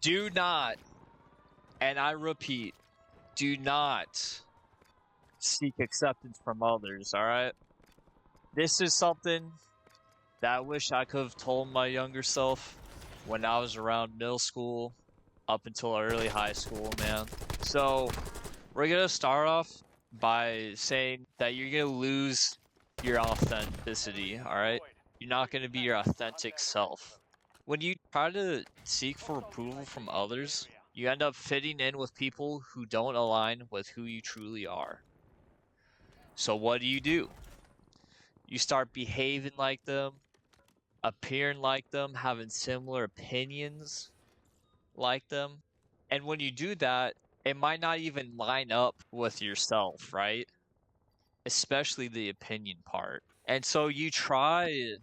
Do not, and I repeat, do not seek acceptance from others, alright? This is something that I wish I could have told my younger self when I was around middle school up until early high school, man. So, we're gonna start off by saying that you're gonna lose your authenticity, alright? You're not gonna be your authentic self. When you try to seek for approval from others, you end up fitting in with people who don't align with who you truly are. So what do? You start behaving like them, appearing like them, having similar opinions like them. And when you do that, it might not even line up with yourself, right? Especially the opinion part. And so you try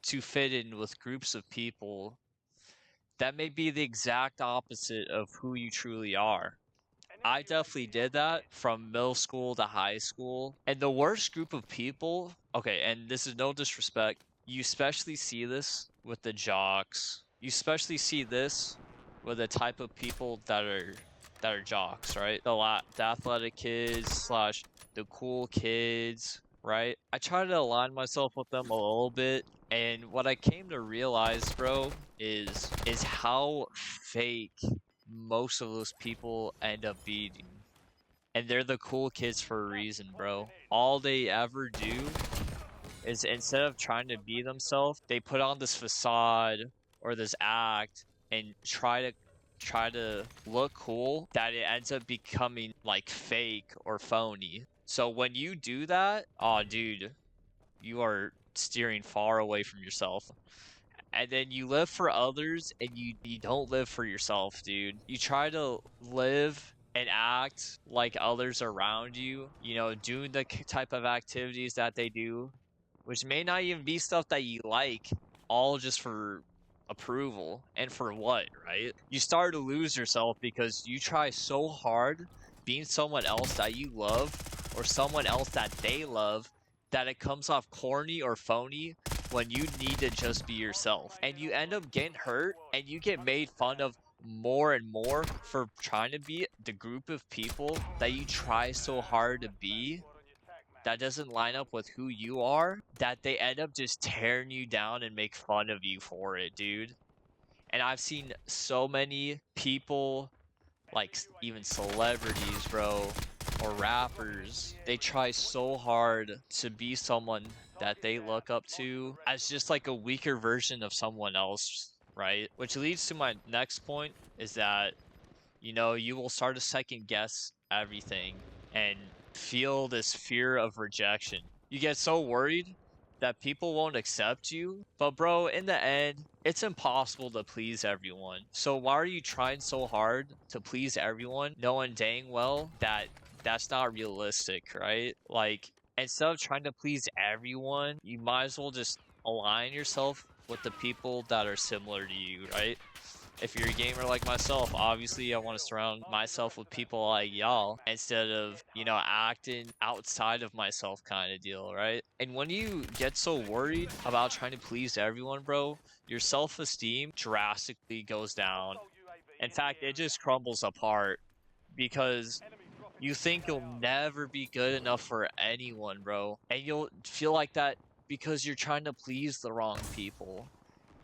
to fit in with groups of people that may be the exact opposite of who you truly are. I definitely did that from middle school to high school. And the worst group of people, okay, and this is no disrespect, you especially see this with the jocks. You especially see this with the type of people that are jocks, right? The athletic kids slash the cool kids, right? I try to align myself with them a little bit, and what I came to realize, bro, is how fake most of those people end up being. And they're the cool kids for a reason, bro. All they ever do is instead of trying to be themselves, they put on this facade or this act and try to look cool that it ends up becoming like fake or phony. So when you do that, oh dude, you are steering far away from yourself. And then you live for others and you don't live for yourself, dude. You try to live and act like others around you, you know, doing the type of activities that they do, which may not even be stuff that you like, all just for approval. And for what, right? You start to lose yourself because you try so hard being someone else that you love or someone else that they love that it comes off corny or phony when you need to just be yourself. And you end up getting hurt and you get made fun of more and more for trying to be the group of people that you try so hard to be that doesn't line up with who you are, that they end up just tearing you down and make fun of you for it, dude. And I've seen so many people, like even celebrities, bro, or rappers, they try so hard to be someone that they look up to as just like a weaker version of someone else, right? Which leads to my next point is that, you know, you will start to second guess everything and feel this fear of rejection. You get so worried that people won't accept you, but bro, in the end, it's impossible to please everyone. So why are you trying so hard to please everyone, knowing dang well that that's not realistic, right? Like, instead of trying to please everyone, you might as well just align yourself with the people that are similar to you, right? If you're a gamer like myself, obviously I want to surround myself with people like y'all instead of, you know, acting outside of myself kind of deal, right? And when you get so worried about trying to please everyone, bro, your self-esteem drastically goes down. In fact, it just crumbles apart because you think you'll never be good enough for anyone, bro. And you'll feel like that because you're trying to please the wrong people.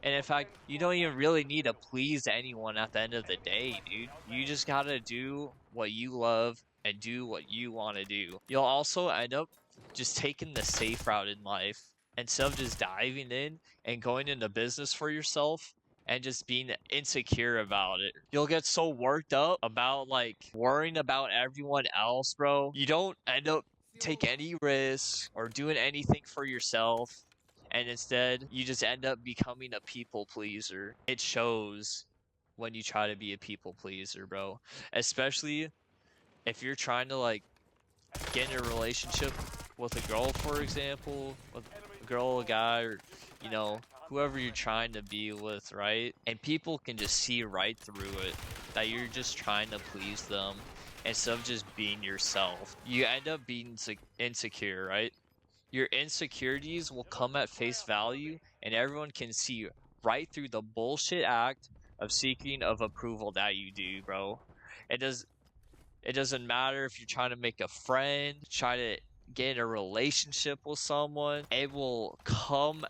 And in fact, you don't even really need to please anyone at the end of the day, dude. You just gotta do what you love and do what you want to do. You'll also end up just taking the safe route in life instead of just diving in and going into business for yourself and just being insecure about it. You'll get so worked up about like worrying about everyone else, bro. You don't end up take any risks or doing anything for yourself. And instead, you just end up becoming a people pleaser. It shows when you try to be a people pleaser, bro. Especially if you're trying to like get in a relationship with a girl, for example, with a girl, a guy, or you know, whoever you're trying to be with, right? And people can just see right through it that you're just trying to please them instead of just being yourself. You end up being insecure, right? Your insecurities will come at face value, and everyone can see right through the bullshit act of seeking of approval that you do, bro. It doesn't matter if you're trying to make a friend, try to get in a relationship with someone. It will come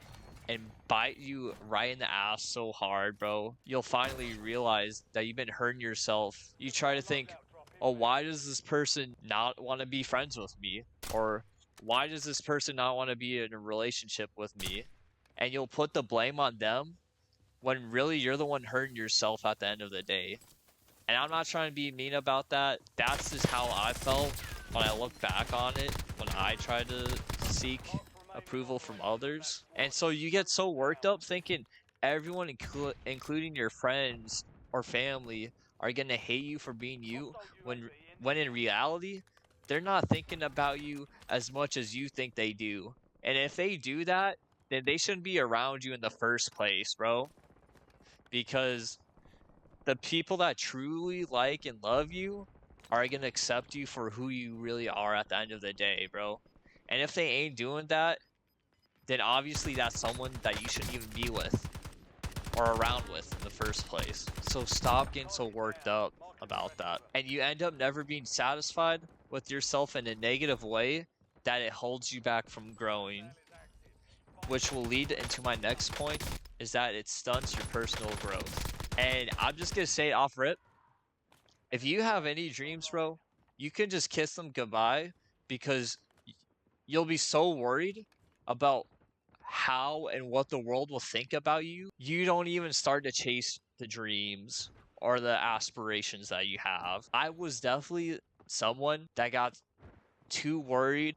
and bite you right in the ass so hard, bro. You'll finally realize that you've been hurting yourself. You try to think, oh, why does this person not want to be friends with me? Or why does this person not want to be in a relationship with me? And you'll put the blame on them when really you're the one hurting yourself at the end of the day. And I'm not trying to be mean about that. That's just how I felt when I look back on it, when I tried to seek approval from others. And so you get so worked up thinking everyone, including your friends or family, are going to hate you for being you, when in reality, they're not thinking about you as much as you think they do. And if they do that, then they shouldn't be around you in the first place, bro. Because the people that truly like and love you are going to accept you for who you really are at the end of the day, bro. And if they ain't doing that, then obviously that's someone that you shouldn't even be with or around with in the first place. So stop getting so worked up about that. And you end up never being satisfied with yourself in a negative way that it holds you back from growing. Which will lead into my next point, is that it stunts your personal growth. And I'm just going to say it off rip. If you have any dreams, bro, you can just kiss them goodbye, because you'll be so worried about how and what the world will think about you. You don't even start to chase the dreams or the aspirations that you have. I was definitely someone that got too worried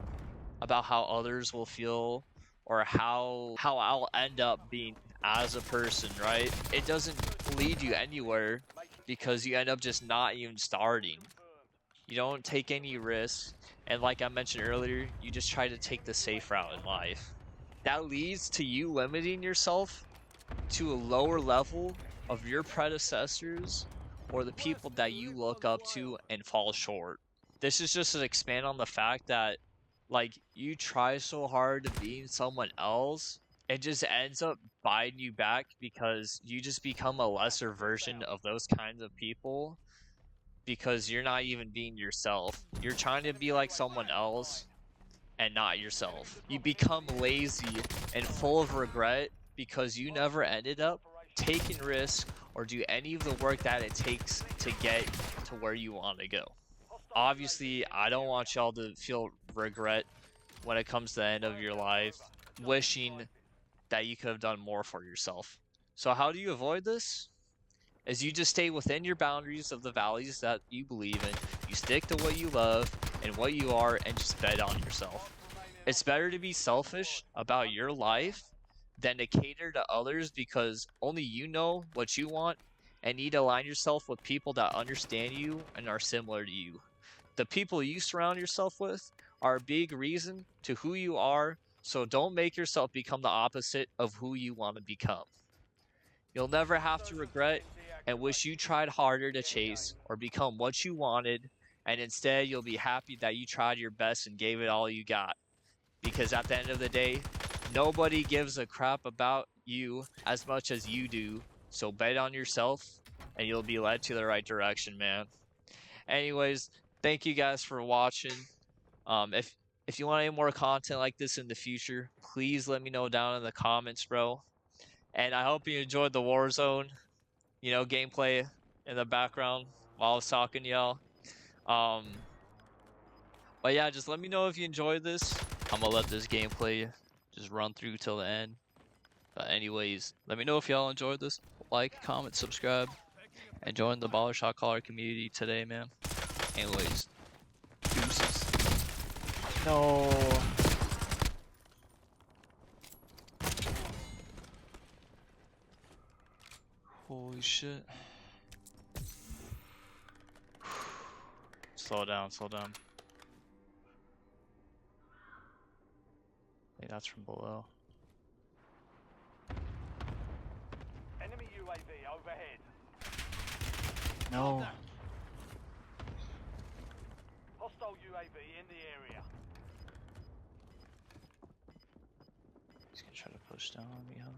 about how others will feel or how I'll end up being as a person, right? It doesn't lead you anywhere because you end up just not even starting. You don't take any risks, and like I mentioned earlier, you just try to take the safe route in life. That leads to you limiting yourself to a lower level of your predecessors or the people that you look up to and fall short. This is just to expand on the fact that, like, you try so hard to be someone else, it just ends up biting you back because you just become a lesser version of those kinds of people because you're not even being yourself. You're trying to be like someone else and not yourself. You become lazy and full of regret because you never ended up taking risks or do any of the work that it takes to get to where you want to go. Obviously, I don't want y'all to feel regret when it comes to the end of your life, wishing that you could have done more for yourself. So how do you avoid this? Is you just stay within your boundaries of the values that you believe in. You stick to what you love and what you are and just bet on yourself. It's better to be selfish about your life than to cater to others because only you know what you want and need to align yourself with people that understand you and are similar to you. The people you surround yourself with are a big reason to who you are, so don't make yourself become the opposite of who you want to become. You'll never have to regret and wish you tried harder to chase or become what you wanted, and instead you'll be happy that you tried your best and gave it all you got. Because at the end of the day, nobody gives a crap about you as much as you do, so bet on yourself and you'll be led to the right direction, man. Anyways, thank you guys for watching. If you want any more content like this in the future, please let me know down in the comments, bro. And I hope you enjoyed the Warzone, gameplay in the background while I was talking to y'all. But yeah, just let me know if you enjoyed this. I'm gonna let this gameplay just run through till the end. But anyways, let me know if y'all enjoyed this. Like, comment, subscribe, and join the Baller Shot Caller community today, man. Anyways, deuces. No. Holy shit. Slow down, slow down. Hey, that's from below. Enemy UAV overhead. No. Hostile UAV in the area. He's gonna try to push down on me, huh?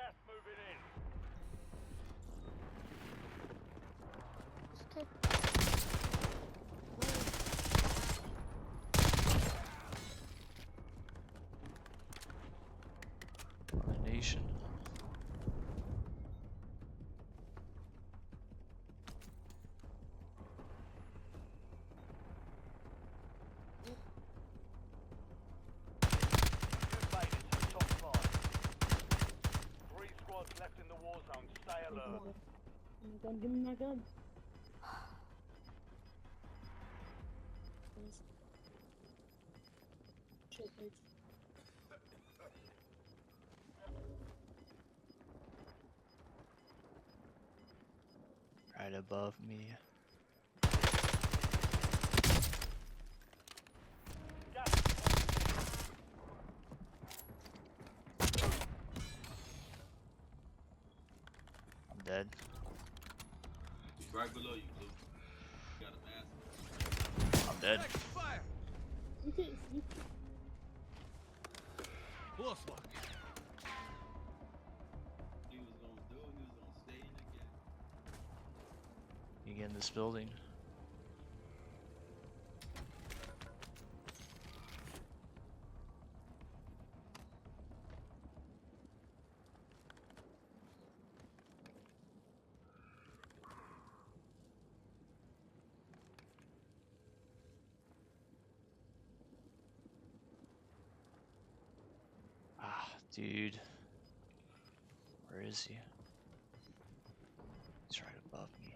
Gas moving in. Nation. You've made it to the top 5. 3 squads left in the war zone. Stay alert. Oh my god, give me my gun. Shit, bitch. Right above me. Gas. I'm dead. He's right below you, Blue. You got a mask. I'm dead. Fire! You can't see. Close one. He was gonna do it. He was gonna stay in the game. You get in this building. Ah, dude. Where is he? He's right above me.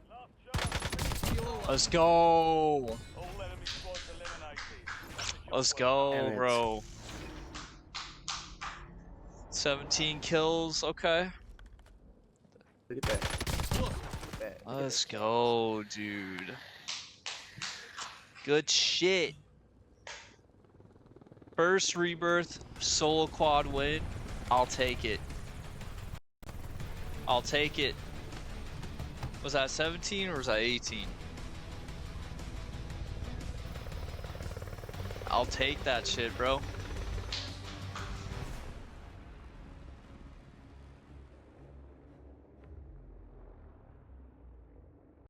Last chance. Let's go! All enemy squads eliminated. Let's go, bro. 17 kills, okay. Look at that. Look at that. Look at Let's that. go, dude. Good shit. First rebirth solo quad win. I'll take it. I'll take it. Was that 17 or was that 18? I'll take that shit, bro.